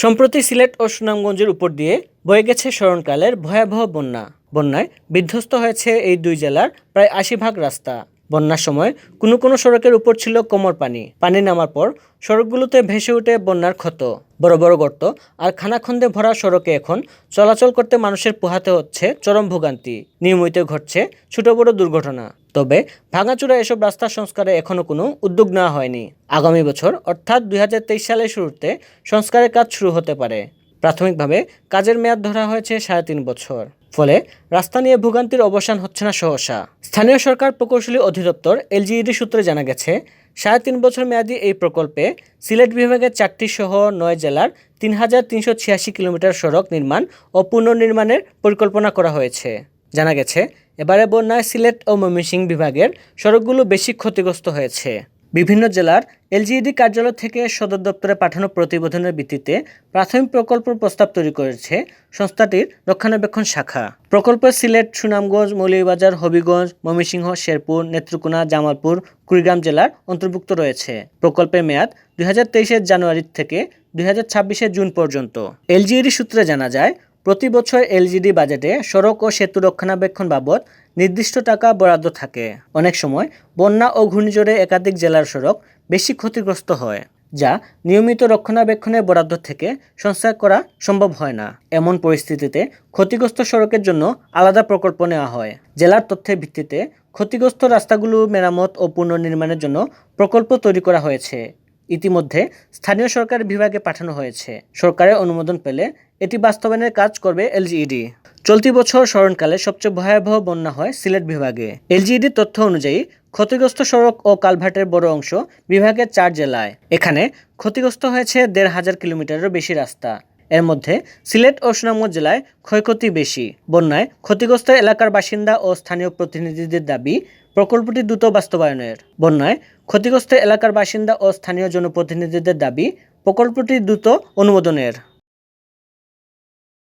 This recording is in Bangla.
সম্প্রতি সিলেট ও সুনামগঞ্জের উপর দিয়ে বয়ে গেছে স্মরণকালের ভয়াবহ বন্যা। বন্যায় বিধ্বস্ত হয়েছে এই দুই জেলার প্রায় ৮০ ভাগ রাস্তা। বন্যার সময় কোনো কোনো সড়কের উপর ছিল কোমর পানি। পানি নামার পর সড়কগুলোতে ভেসে ওঠে বন্যার ক্ষত। বড় বড় গর্ত আর খানাখন্দে ভরা সড়কে এখন চলাচল করতে মানুষের পোহাতে হচ্ছে চরম ভোগান্তি। নিয়মিত ঘটছে ছোট বড় দুর্ঘটনা। তবে ভাঙাচোরা এসব রাস্তা সংস্কারে এখনো কোনো উদ্যোগ নেওয়া হয়নি। আগামী বছর অর্থাৎ ২০২৩ সালের শুরুতে সংস্কারের কাজ শুরু হতে পারে। প্রাথমিকভাবে কাজের মেয়াদ ধরা হয়েছে ৩.৫ বছর। ফলে রাস্তা নিয়ে ভোগান্তির অবসান হচ্ছে না সহসা। স্থানীয় সরকার প্রকৌশলী অধিদপ্তর এলজিইডি সূত্রে জানা গেছে, ৩.৫ বছর মেয়াদী এই প্রকল্পে সিলেট বিভাগের ৪টি সহ ৯ জেলার ৩,৩৮৬ কিলোমিটার সড়ক নির্মাণ ও পুনর্নির্মাণের পরিকল্পনা করা হয়েছে। জানা গেছে, এবারে বন্যায় সিলেট ও ময়মনসিংহ বিভাগের সড়কগুলো বেশি ক্ষতিগ্রস্ত হয়েছে। বিভিন্ন জেলার এলজিইডি কার্যালয় থেকে সদর দপ্তরে পাঠানো প্রতিবেদনের ভিত্তিতে প্রাথমিক প্রকল্প প্রস্তাব তৈরি করেছে সংস্থাটির রক্ষণাবেক্ষণ শাখা। প্রকল্পে সিলেট, সুনামগঞ্জ, মৌলভীবাজার, হবিগঞ্জ, ময়মনসিংহ, শেরপুর, নেত্রকোনা, জামালপুর, কুড়িগ্রাম জেলার অন্তর্ভুক্ত রয়েছে। প্রকল্পের মেয়াদ ২০২৩ জানুয়ারি থেকে ২০২৬ জুন পর্যন্ত। এলজিইডি সূত্রে জানা যায়, প্রতি বছর এলজিইডি বাজেটে সড়ক ও সেতু রক্ষণাবেক্ষণ বাবদ নির্দিষ্ট টাকা বরাদ্দ থাকে। অনেক সময় বন্যা ও ঘূর্ণিঝড়ে একাধিক জেলার সড়ক বেশি ক্ষতিগ্রস্ত হয়, যা নিয়মিত রক্ষণাবেক্ষণের বরাদ্দ থেকে সংস্কার করা সম্ভব হয় না। এমন পরিস্থিতিতে ক্ষতিগ্রস্ত সড়কের জন্য আলাদা প্রকল্প নেওয়া হয়। জেলার তথ্যের ভিত্তিতে ক্ষতিগ্রস্ত রাস্তাগুলো মেরামত ও পুনর্নির্মাণের জন্য প্রকল্প তৈরি করা হয়েছে। ইতিমধ্যে স্থানীয় সরকার বিভাগে পাঠানো হয়েছে। সরকারের অনুমোদন পেলে এটি বাস্তবায়নের কাজ করবে এলজিইডি। চলতি বছর স্মরণকালে সবচেয়ে ভয়াবহ বন্যা হয় সিলেট বিভাগে। এলজিইডির তথ্য অনুযায়ী ক্ষতিগ্রস্ত সড়ক ও কালভার্টের বড় অংশ বিভাগের ৪ জেলায়। এখানে ক্ষতিগ্রস্ত হয়েছে ১৫০০ কিলোমিটারেরও বেশি রাস্তা। এর মধ্যে সিলেট ও সুনামগঞ্জ জেলায় ক্ষয়ক্ষতি বেশি। বন্যায় ক্ষতিগ্রস্ত এলাকার বাসিন্দা ও স্থানীয় প্রতিনিধিদের দাবি প্রকল্পটি দ্রুত বাস্তবায়নের। বন্যায় ক্ষতিগ্রস্ত এলাকার বাসিন্দা ও স্থানীয় জনপ্রতিনিধিদের দাবি প্রকল্পটি দ্রুত অনুমোদনের।